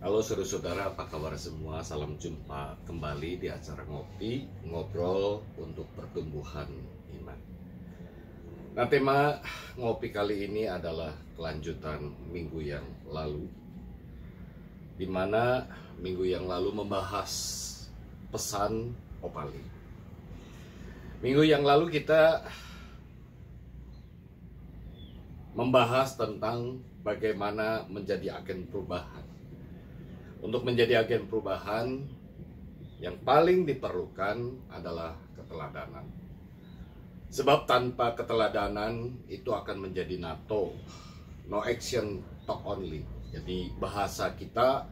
Halo saudara-saudara, apa kabar semua? Salam jumpa kembali di acara Ngopi, Ngobrol untuk Pertumbuhan Iman. Nah, tema ngopi kali ini adalah kelanjutan minggu yang lalu, di mana minggu yang lalu membahas pesan Opali. Minggu yang lalu kita membahas tentang bagaimana menjadi agen perubahan. Untuk menjadi agen perubahan, yang paling diperlukan adalah keteladanan. Sebab tanpa keteladanan itu akan menjadi NATO, no action, talk only. Jadi bahasa kita,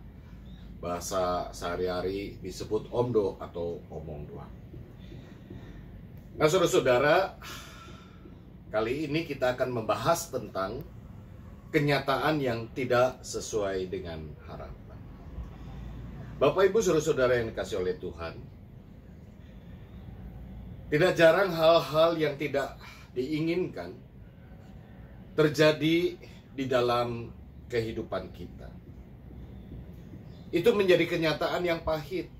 bahasa sehari-hari disebut omdo atau omong doang. Nah saudara-saudara, kali ini kita akan membahas tentang kenyataan yang tidak sesuai dengan harapan. Bapak Ibu saudara-saudara yang dikasih oleh Tuhan, tidak jarang hal-hal yang tidak diinginkan terjadi di dalam kehidupan kita. Itu menjadi kenyataan yang pahit.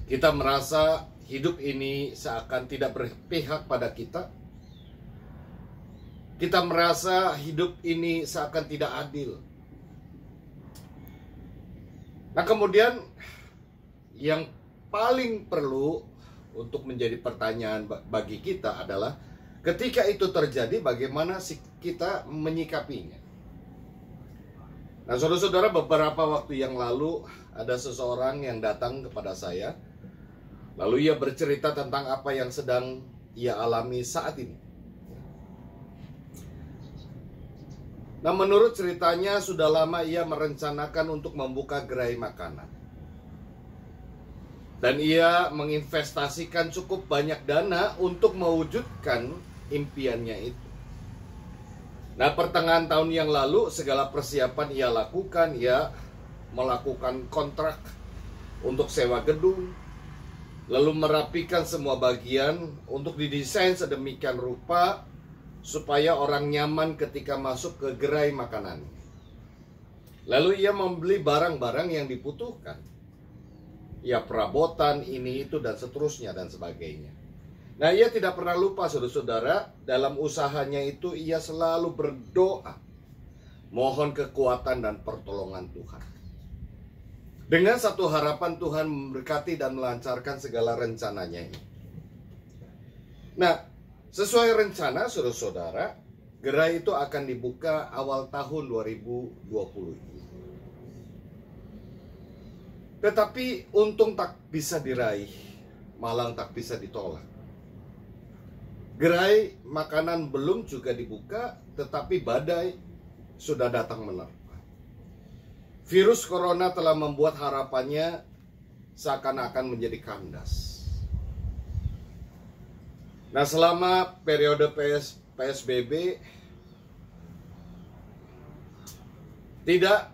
Kita merasa hidup ini seakan tidak berpihak pada kita. Kita merasa hidup ini seakan tidak adil. Nah kemudian yang paling perlu untuk menjadi pertanyaan bagi kita adalah ketika itu terjadi bagaimana kita menyikapinya. Nah saudara-saudara, beberapa waktu yang lalu ada seseorang yang datang kepada saya. Lalu ia bercerita tentang apa yang sedang ia alami saat ini. Nah menurut ceritanya sudah lama ia merencanakan untuk membuka gerai makanan. Dan ia menginvestasikan cukup banyak dana untuk mewujudkan impiannya itu. Nah pertengahan tahun yang lalu segala persiapan ia lakukan. Ia melakukan kontrak untuk sewa gedung, lalu merapikan semua bagian untuk didesain sedemikian rupa supaya orang nyaman ketika masuk ke gerai makanan. Lalu ia membeli barang-barang yang dibutuhkan. Ya perabotan, ini, itu, dan seterusnya, dan sebagainya. Nah ia tidak pernah lupa saudara-saudara, dalam usahanya itu ia selalu berdoa, mohon kekuatan dan pertolongan Tuhan. Dengan satu harapan Tuhan memberkati dan melancarkan segala rencananya ini. Nah sesuai rencana saudara-saudara, gerai itu akan dibuka awal tahun 2020 ini. Tetapi untung tak bisa diraih, malang tak bisa ditolak. Gerai makanan belum juga dibuka, tetapi badai sudah datang menerpa. Virus corona telah membuat harapannya seakan-akan menjadi kandas. Nah selama periode PSBB tidak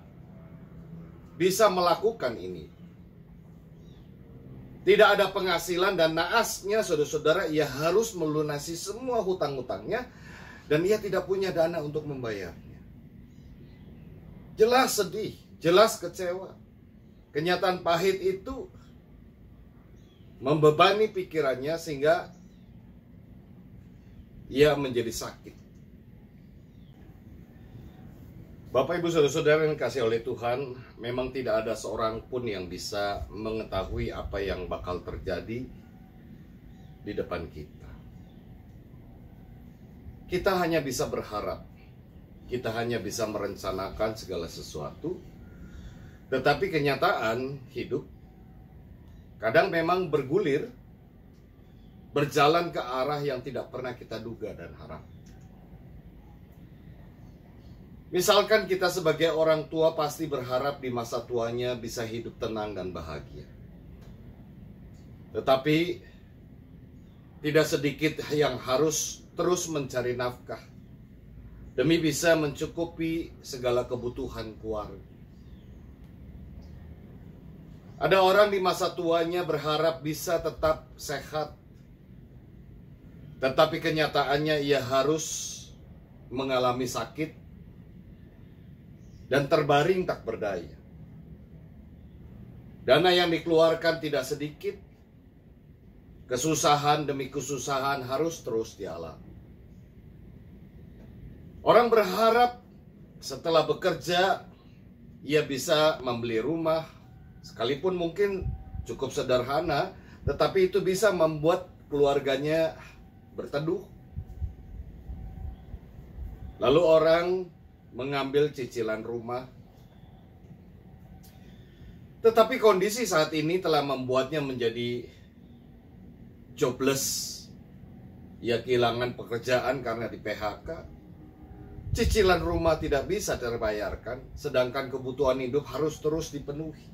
bisa melakukan ini. Tidak ada penghasilan dan naasnya saudara-saudara ia harus melunasi semua hutang-hutangnya dan ia tidak punya dana untuk membayarnya. Jelas sedih, jelas kecewa. Kenyataan pahit itu membebani pikirannya sehingga ia menjadi sakit. Bapak Ibu saudara-saudara yang dikasih oleh Tuhan, memang tidak ada seorang pun yang bisa mengetahui apa yang bakal terjadi di depan kita. Kita hanya bisa berharap, kita hanya bisa merencanakan segala sesuatu, tetapi kenyataan hidup kadang memang bergulir, berjalan ke arah yang tidak pernah kita duga dan harap. Misalkan kita sebagai orang tua pasti berharap di masa tuanya bisa hidup tenang dan bahagia. Tetapi tidak sedikit yang harus terus mencari nafkah demi bisa mencukupi segala kebutuhan keluarga. Ada orang di masa tuanya berharap bisa tetap sehat, tetapi kenyataannya ia harus mengalami sakit dan terbaring tak berdaya. Dana yang dikeluarkan tidak sedikit, kesusahan demi kesusahan harus terus dialami. Orang berharap setelah bekerja ia bisa membeli rumah, sekalipun mungkin cukup sederhana, tetapi itu bisa membuat keluarganya berteduh. Lalu orang mengambil cicilan rumah. Tetapi kondisi saat ini telah membuatnya menjadi jobless. Ia kehilangan pekerjaan karena di PHK. Cicilan rumah tidak bisa terbayarkan, sedangkan kebutuhan hidup harus terus dipenuhi.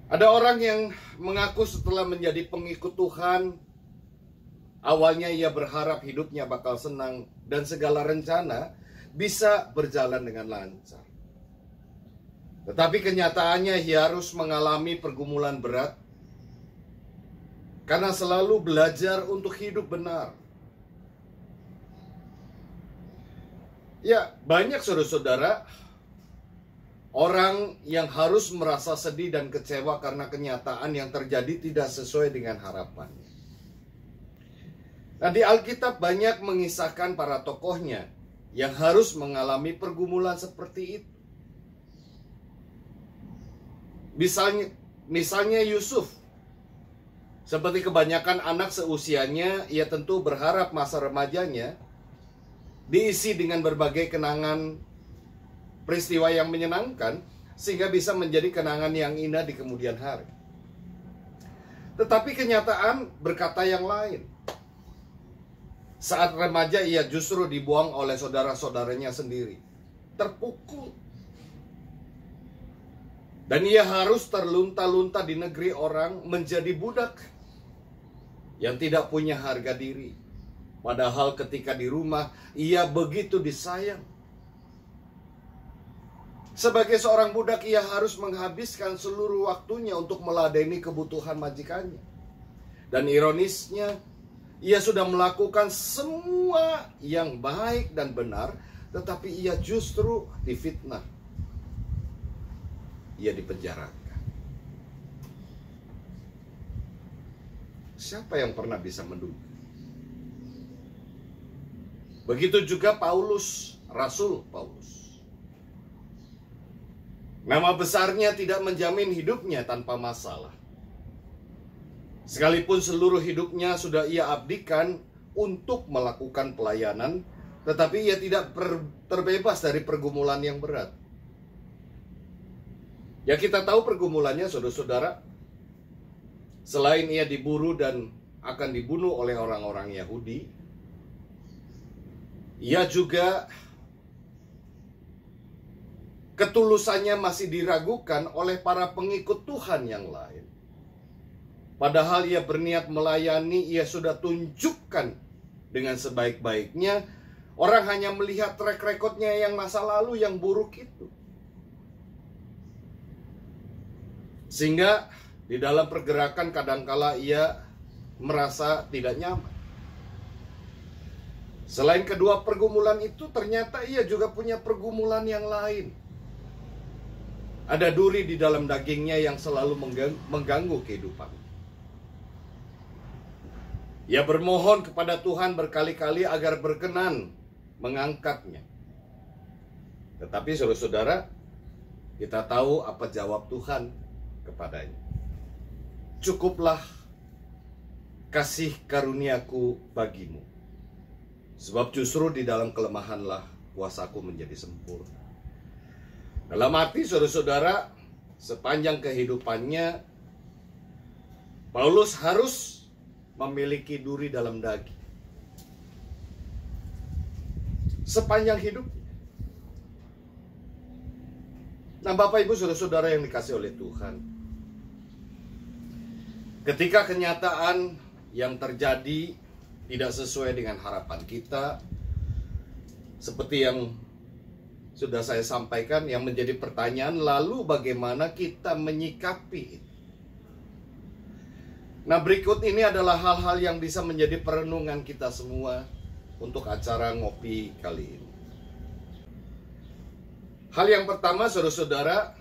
Ada orang yang mengaku setelah menjadi pengikut Tuhan, awalnya ia berharap hidupnya bakal senang dan segala rencana bisa berjalan dengan lancar. Tetapi kenyataannya ia harus mengalami pergumulan berat karena selalu belajar untuk hidup benar. Ya, banyak saudara-saudara orang yang harus merasa sedih dan kecewa karena kenyataan yang terjadi tidak sesuai dengan harapannya. Nah, di Alkitab banyak mengisahkan para tokohnya yang harus mengalami pergumulan seperti itu. Misalnya Yusuf. Seperti kebanyakan anak seusianya, ia tentu berharap masa remajanya diisi dengan berbagai kenangan peristiwa yang menyenangkan, sehingga bisa menjadi kenangan yang indah di kemudian hari. Tetapi kenyataan berkata yang lain. Saat remaja ia justru dibuang oleh saudara-saudaranya sendiri, terpukul. Dan ia harus terlunta-lunta di negeri orang, menjadi budak yang tidak punya harga diri. Padahal ketika di rumah, ia begitu disayang. Sebagai seorang budak, ia harus menghabiskan seluruh waktunya untuk meladeni kebutuhan majikannya. Dan ironisnya, ia sudah melakukan semua yang baik dan benar, tetapi ia justru difitnah. Ia dipenjarakan. Siapa yang pernah bisa menduga? Begitu juga Paulus, Rasul Paulus. Nama besarnya tidak menjamin hidupnya tanpa masalah. Sekalipun seluruh hidupnya sudah ia abdikan untuk melakukan pelayanan, tetapi ia tidak terbebas dari pergumulan yang berat. Ya, kita tahu pergumulannya, saudara-saudara. Selain ia diburu dan akan dibunuh oleh orang-orang Yahudi, ia juga ketulusannya masih diragukan oleh para pengikut Tuhan yang lain. Padahal ia berniat melayani, ia sudah tunjukkan dengan sebaik-baiknya. Orang hanya melihat track recordnya yang masa lalu yang buruk itu. Sehingga di dalam pergerakan kadangkala ia merasa tidak nyaman. Selain kedua pergumulan itu, ternyata ia juga punya pergumulan yang lain. Ada duri di dalam dagingnya yang selalu mengganggu kehidupan. Ia bermohon kepada Tuhan berkali-kali agar berkenan mengangkatnya. Tetapi saudara-saudara, kita tahu apa jawab Tuhan kepadanya. Cukuplah kasih karuniaku bagimu, sebab justru di dalam kelemahanlah kuasaku menjadi sempurna. Dalam arti saudara-saudara, sepanjang kehidupannya Paulus harus memiliki duri dalam daging. Sepanjang hidup. Nah, Bapak Ibu saudara-saudara yang dikasih oleh Tuhan, ketika kenyataan yang terjadi tidak sesuai dengan harapan kita, seperti yang sudah saya sampaikan, yang menjadi pertanyaan, lalu bagaimana kita menyikapi itu? Nah, berikut ini adalah hal-hal yang bisa menjadi perenungan kita semua untuk acara ngopi kali ini. Hal yang pertama, saudara-saudara,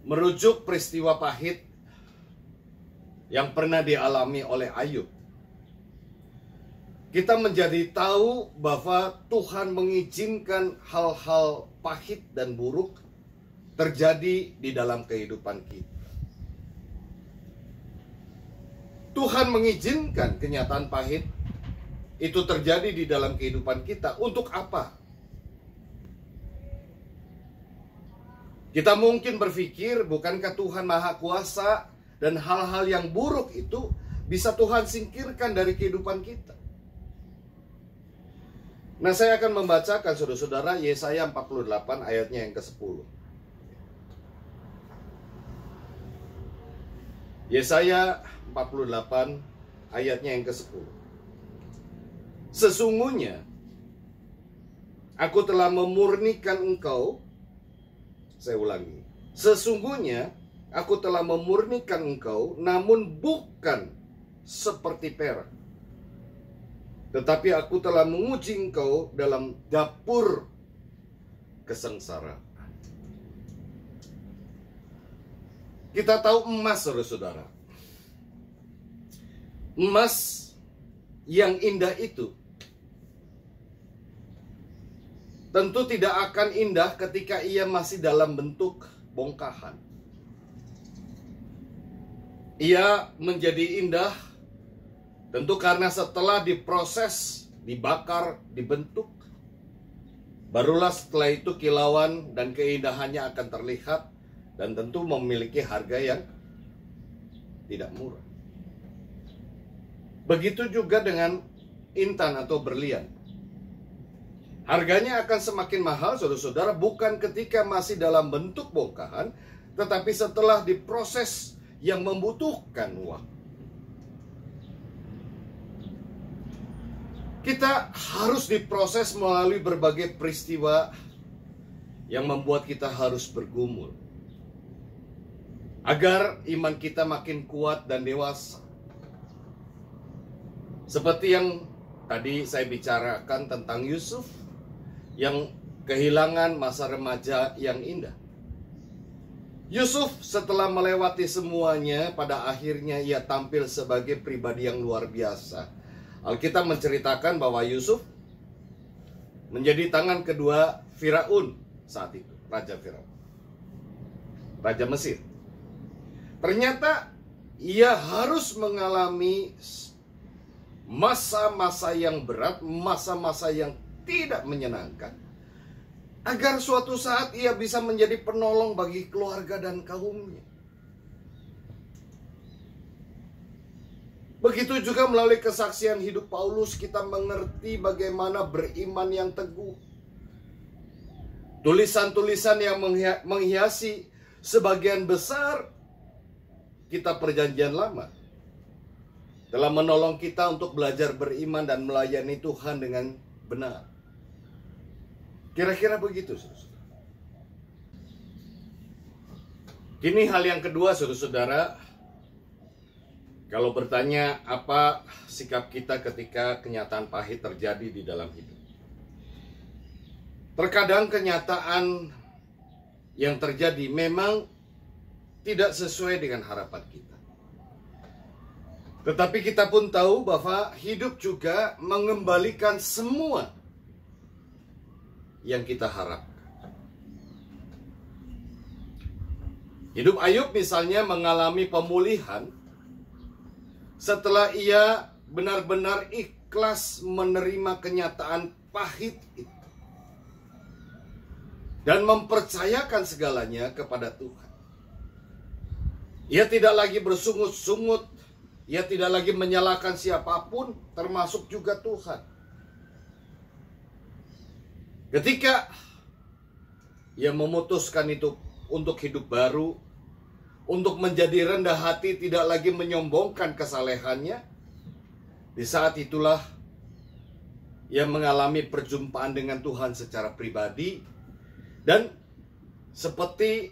merujuk peristiwa pahit yang pernah dialami oleh Ayub. Kita menjadi tahu bahwa Tuhan mengizinkan hal-hal pahit dan buruk terjadi di dalam kehidupan kita. Tuhan mengizinkan kenyataan pahit itu terjadi di dalam kehidupan kita. Untuk apa? Kita mungkin berpikir, bukankah Tuhan Maha Kuasa dan hal-hal yang buruk itu bisa Tuhan singkirkan dari kehidupan kita? Nah, saya akan membacakan saudara-saudara Yesaya 48 ayatnya yang ke-10. Yesaya 48 ayatnya yang ke-10. Sesungguhnya aku telah memurnikan engkau. Saya ulangi. Sesungguhnya aku telah memurnikan engkau, namun bukan seperti perak. Tetapi aku telah menguji engkau dalam dapur kesengsaraan. Kita tahu emas, saudara-saudara. Emas yang indah itu tentu tidak akan indah ketika ia masih dalam bentuk bongkahan. Ia menjadi indah tentu karena setelah diproses, dibakar, dibentuk, barulah setelah itu kilauan dan keindahannya akan terlihat dan tentu memiliki harga yang tidak murah. Begitu juga dengan intan atau berlian. Harganya akan semakin mahal, saudara-saudara, bukan ketika masih dalam bentuk bongkahan, tetapi setelah diproses yang membutuhkan uang. Kita harus diproses melalui berbagai peristiwa yang membuat kita harus bergumul, agar iman kita makin kuat dan dewasa. Seperti yang tadi saya bicarakan tentang Yusuf, yang kehilangan masa remaja yang indah. Yusuf setelah melewati semuanya, pada akhirnya ia tampil sebagai pribadi yang luar biasa. Alkitab menceritakan bahwa Yusuf menjadi tangan kedua Firaun saat itu, Raja Firaun, Raja Mesir. Ternyata ia harus mengalami masa-masa yang berat, masa-masa yang tidak menyenangkan, agar suatu saat ia bisa menjadi penolong bagi keluarga dan kaumnya. Begitu juga melalui kesaksian hidup Paulus, kita mengerti bagaimana beriman yang teguh. Tulisan-tulisan yang menghiasi sebagian besar kitab Perjanjian Lama telah menolong kita untuk belajar beriman dan melayani Tuhan dengan benar. Kira-kira begitu, saudara. Kini hal yang kedua, saudara-saudara, kalau bertanya apa sikap kita ketika kenyataan pahit terjadi di dalam hidup. Terkadang kenyataan yang terjadi memang tidak sesuai dengan harapan kita. Tetapi kita pun tahu bahwa hidup juga mengembalikan semua yang kita harapkan. Hidup Ayub misalnya mengalami pemulihan setelah ia benar-benar ikhlas menerima kenyataan pahit itu dan mempercayakan segalanya kepada Tuhan. Ia tidak lagi bersungut-sungut, ia tidak lagi menyalahkan siapapun, termasuk juga Tuhan. Ketika ia memutuskan itu untuk hidup baru, untuk menjadi rendah hati, tidak lagi menyombongkan kesalehannya, di saat itulah ia mengalami perjumpaan dengan Tuhan secara pribadi. Dan seperti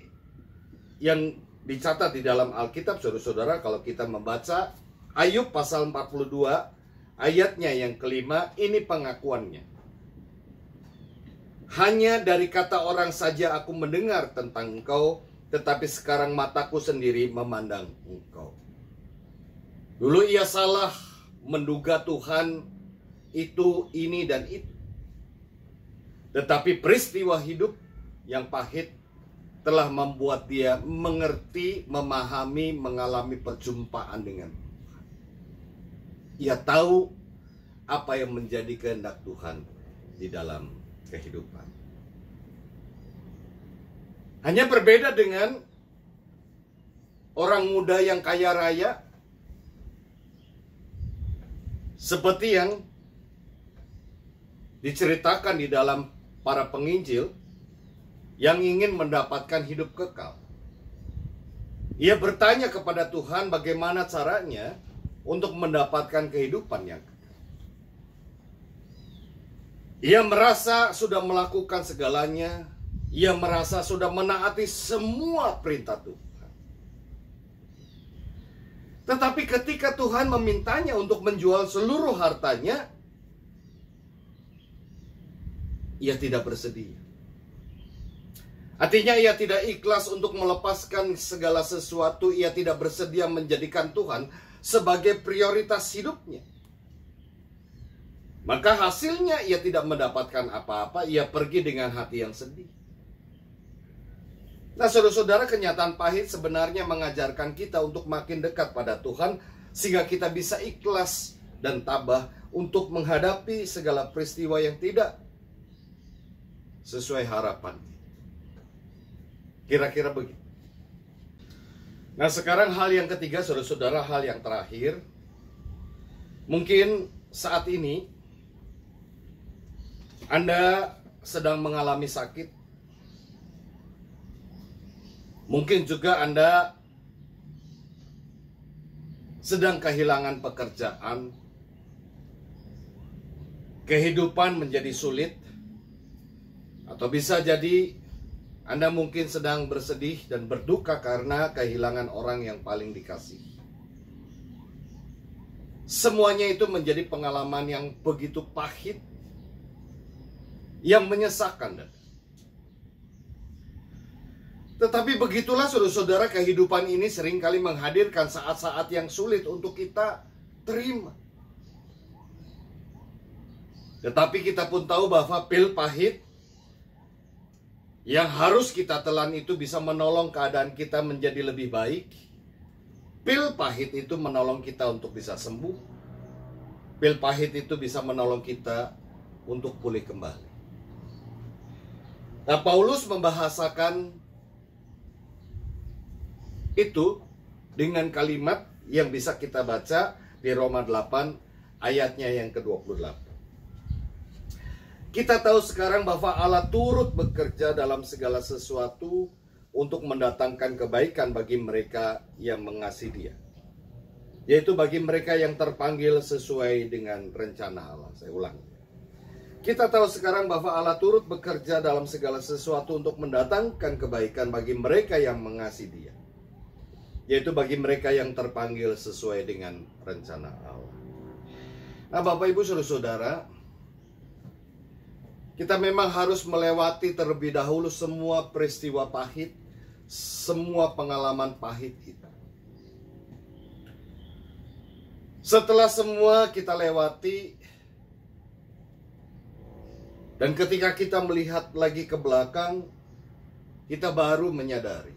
yang dicatat di dalam Alkitab, saudara-saudara, kalau kita membaca Ayub pasal 42 ayatnya yang kelima, ini pengakuannya. Hanya dari kata orang saja aku mendengar tentang engkau, tetapi sekarang mataku sendiri memandang engkau. Dulu ia salah menduga Tuhan itu, ini, dan itu. Tetapi peristiwa hidup yang pahit telah membuat dia mengerti, memahami, mengalami perjumpaan dengan Tuhan. Ia tahu apa yang menjadi kehendak Tuhan di dalam kehidupan. Hanya berbeda dengan orang muda yang kaya raya, seperti yang diceritakan di dalam para penginjil, yang ingin mendapatkan hidup kekal. Ia bertanya kepada Tuhan bagaimana caranya untuk mendapatkan kehidupan yang kekal. Ia merasa sudah melakukan segalanya. Ia merasa sudah menaati semua perintah Tuhan. Tetapi ketika Tuhan memintanya untuk menjual seluruh hartanya, ia tidak bersedia. Artinya ia tidak ikhlas untuk melepaskan segala sesuatu. Ia tidak bersedia menjadikan Tuhan sebagai prioritas hidupnya. Maka hasilnya ia tidak mendapatkan apa-apa. Ia pergi dengan hati yang sedih. Nah, saudara-saudara, kenyataan pahit sebenarnya mengajarkan kita untuk makin dekat pada Tuhan, sehingga kita bisa ikhlas dan tabah untuk menghadapi segala peristiwa yang tidak sesuai harapan. Kira-kira begitu. Nah, sekarang hal yang ketiga, saudara-saudara, hal yang terakhir. Mungkin saat ini Anda sedang mengalami sakit. Mungkin juga Anda sedang kehilangan pekerjaan. Kehidupan menjadi sulit. Atau bisa jadi Anda mungkin sedang bersedih dan berduka karena kehilangan orang yang paling dikasihi. Semuanya itu menjadi pengalaman yang begitu pahit, yang menyesakan. Tetapi begitulah saudara-saudara, kehidupan ini seringkali menghadirkan saat-saat yang sulit untuk kita terima. Tetapi kita pun tahu bahwa pil pahit yang harus kita telan itu bisa menolong keadaan kita menjadi lebih baik. Pil pahit itu menolong kita untuk bisa sembuh. Pil pahit itu bisa menolong kita untuk pulih kembali. Nah, Paulus membahasakan itu dengan kalimat yang bisa kita baca di Roma 8 ayatnya yang ke-28. Kita tahu sekarang bahwa Allah turut bekerja dalam segala sesuatu untuk mendatangkan kebaikan bagi mereka yang mengasihi Dia, yaitu bagi mereka yang terpanggil sesuai dengan rencana Allah. Saya ulang. Kita tahu sekarang bahwa Allah turut bekerja dalam segala sesuatu untuk mendatangkan kebaikan bagi mereka yang mengasihi Dia, yaitu bagi mereka yang terpanggil sesuai dengan rencana Allah. Nah, Bapak Ibu Saudara-saudara, kita memang harus melewati terlebih dahulu semua peristiwa pahit, semua pengalaman pahit kita. Setelah semua kita lewati, dan ketika kita melihat lagi ke belakang, kita baru menyadari.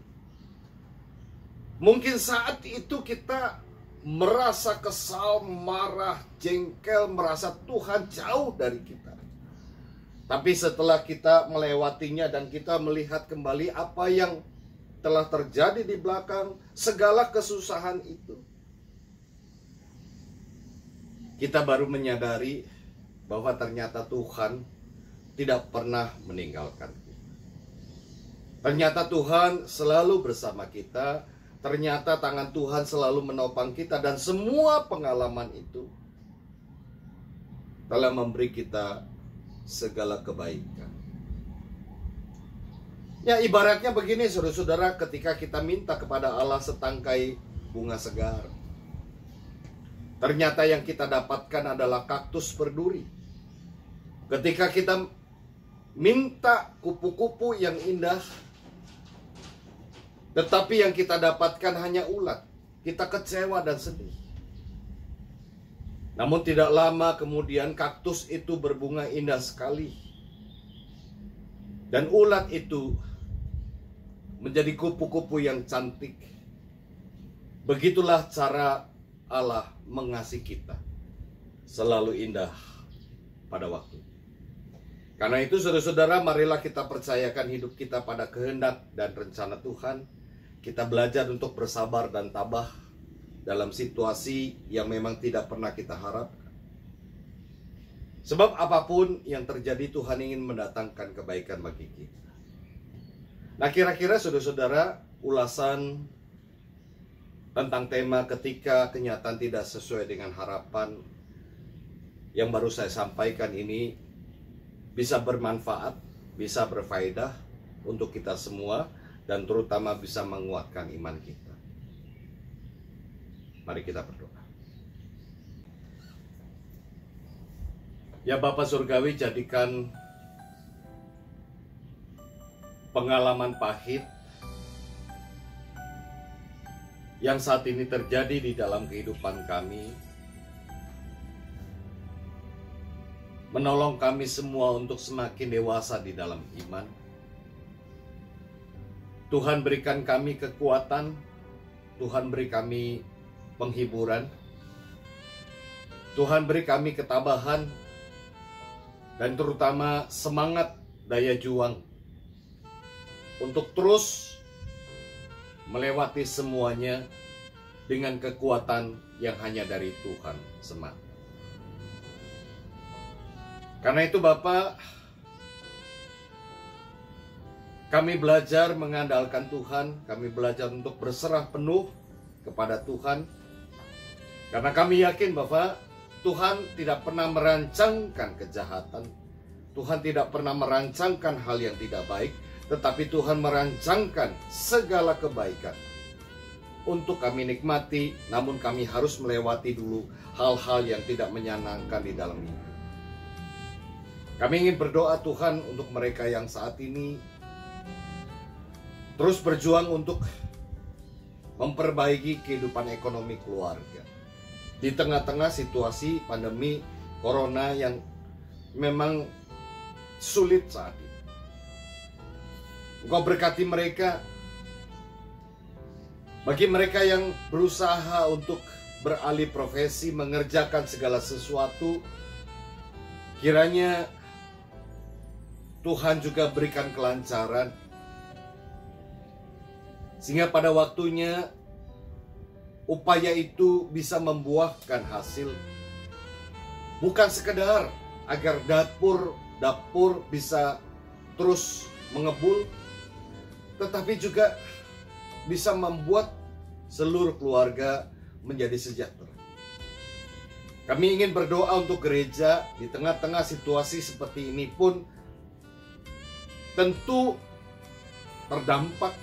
Mungkin saat itu kita merasa kesal, marah, jengkel, merasa Tuhan jauh dari kita. Tapi setelah kita melewatinya dan kita melihat kembali apa yang telah terjadi di belakang segala kesusahan itu, kita baru menyadari bahwa ternyata Tuhan tidak pernah meninggalkan kita. Ternyata Tuhan selalu bersama kita. Ternyata tangan Tuhan selalu menopang kita. Dan semua pengalaman itu telah memberi kita segala kebaikan. Ya, ibaratnya begini saudara-saudara, ketika kita minta kepada Allah setangkai bunga segar, ternyata yang kita dapatkan adalah kaktus berduri. Ketika kita minta kupu-kupu yang indah, tetapi yang kita dapatkan hanya ulat. Kita kecewa dan sedih. Namun tidak lama kemudian kaktus itu berbunga indah sekali. Dan ulat itu menjadi kupu-kupu yang cantik. Begitulah cara Allah mengasihi kita. Selalu indah pada waktu. Karena itu saudara-saudara, marilah kita percayakan hidup kita pada kehendak dan rencana Tuhan. Kita belajar untuk bersabar dan tabah dalam situasi yang memang tidak pernah kita harapkan. Sebab apapun yang terjadi, Tuhan ingin mendatangkan kebaikan bagi kita. Nah, kira-kira saudara-saudara, ulasan tentang tema ketika kenyataan tidak sesuai dengan harapan yang baru saya sampaikan ini bisa bermanfaat, bisa berfaedah untuk kita semua, dan terutama bisa menguatkan iman kita. Mari kita berdoa. Ya Bapa Surgawi, jadikan pengalaman pahit yang saat ini terjadi di dalam kehidupan kami menolong kami semua untuk semakin dewasa di dalam iman. Tuhan berikan kami kekuatan, Tuhan beri kami penghiburan, Tuhan beri kami ketabahan, dan terutama semangat daya juang untuk terus melewati semuanya dengan kekuatan yang hanya dari Tuhan semata. Karena itu Bapa, kami belajar mengandalkan Tuhan, kami belajar untuk berserah penuh kepada Tuhan. Karena kami yakin bahwa Tuhan tidak pernah merancangkan kejahatan, Tuhan tidak pernah merancangkan hal yang tidak baik, tetapi Tuhan merancangkan segala kebaikan untuk kami nikmati, namun kami harus melewati dulu hal-hal yang tidak menyenangkan di dalam hidup. Kami ingin berdoa Tuhan untuk mereka yang saat ini terus berjuang untuk memperbaiki kehidupan ekonomi keluarga di tengah-tengah situasi pandemi corona yang memang sulit saat ini. Engkau berkati mereka. Bagi mereka yang berusaha untuk beralih profesi, mengerjakan segala sesuatu, kiranya Tuhan juga berikan kelancaran, sehingga pada waktunya upaya itu bisa membuahkan hasil. Bukan sekedar agar dapur bisa terus mengebul, tetapi juga bisa membuat seluruh keluarga menjadi sejahtera. Kami ingin berdoa untuk gereja di tengah-tengah situasi seperti ini pun tentu terdampak.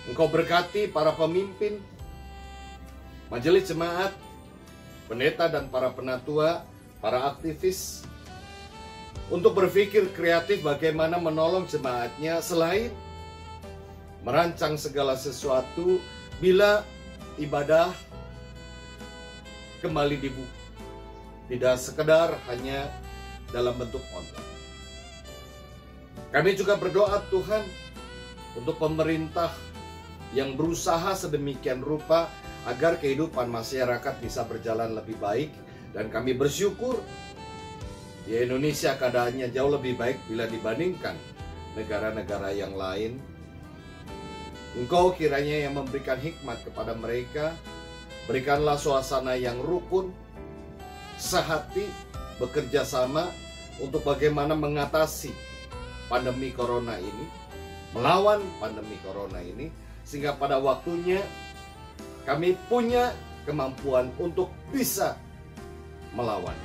Engkau berkati para pemimpin, majelis jemaat, pendeta dan para penatua, para aktivis, untuk berpikir kreatif bagaimana menolong jemaatnya selain merancang segala sesuatu bila ibadah kembali dibuka. Tidak sekedar hanya dalam bentuk online. Kami juga berdoa Tuhan untuk pemerintah yang berusaha sedemikian rupa agar kehidupan masyarakat bisa berjalan lebih baik, dan kami bersyukur di Indonesia keadaannya jauh lebih baik bila dibandingkan negara-negara yang lain. Engkau kiranya yang memberikan hikmat kepada mereka. Berikanlah suasana yang rukun, sehati, bekerja sama untuk bagaimana mengatasi pandemi corona ini, melawan pandemi corona ini, sehingga pada waktunya kami punya kemampuan untuk bisa melawan.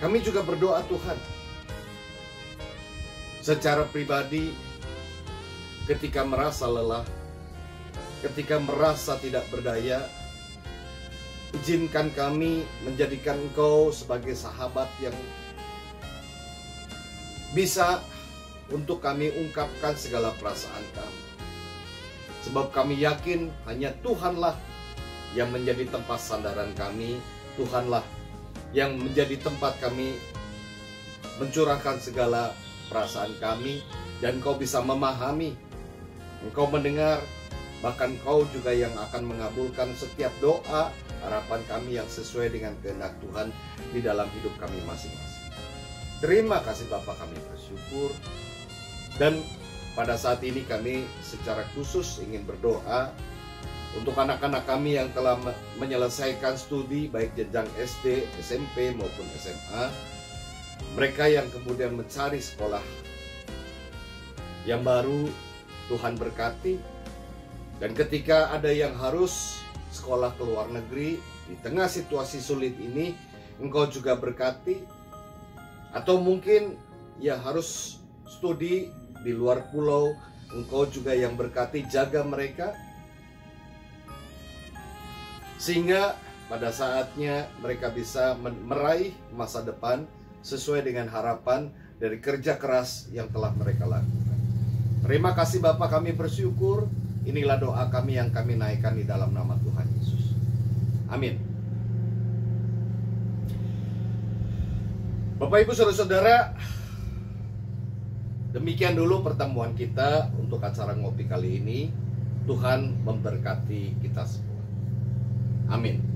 Kami juga berdoa Tuhan, secara pribadi, ketika merasa lelah, ketika merasa tidak berdaya, izinkan kami menjadikan Engkau sebagai sahabat yang bisa untuk kami ungkapkan segala perasaan kami. Sebab kami yakin hanya Tuhanlah yang menjadi tempat sandaran kami, Tuhanlah yang menjadi tempat kami mencurahkan segala perasaan kami, dan Engkau bisa memahami, Engkau mendengar, bahkan Engkau juga yang akan mengabulkan setiap doa, harapan kami yang sesuai dengan kehendak Tuhan di dalam hidup kami masing-masing. Terima kasih Bapa, kami bersyukur. Dan pada saat ini kami secara khusus ingin berdoa untuk anak-anak kami yang telah menyelesaikan studi baik jenjang SD, SMP maupun SMA. Mereka yang kemudian mencari sekolah yang baru, Tuhan berkati. Dan ketika ada yang harus sekolah ke luar negeri di tengah situasi sulit ini, Engkau juga berkati. Atau mungkin ya harus studi di luar pulau, Engkau juga yang berkati, jaga mereka. Sehingga pada saatnya mereka bisa meraih masa depan sesuai dengan harapan dari kerja keras yang telah mereka lakukan. Terima kasih Bapa, kami bersyukur. Inilah doa kami yang kami naikkan di dalam nama Tuhan Yesus. Amin. Bapak Ibu Saudara-saudara, demikian dulu pertemuan kita untuk acara ngopi kali ini. Tuhan memberkati kita semua. Amin.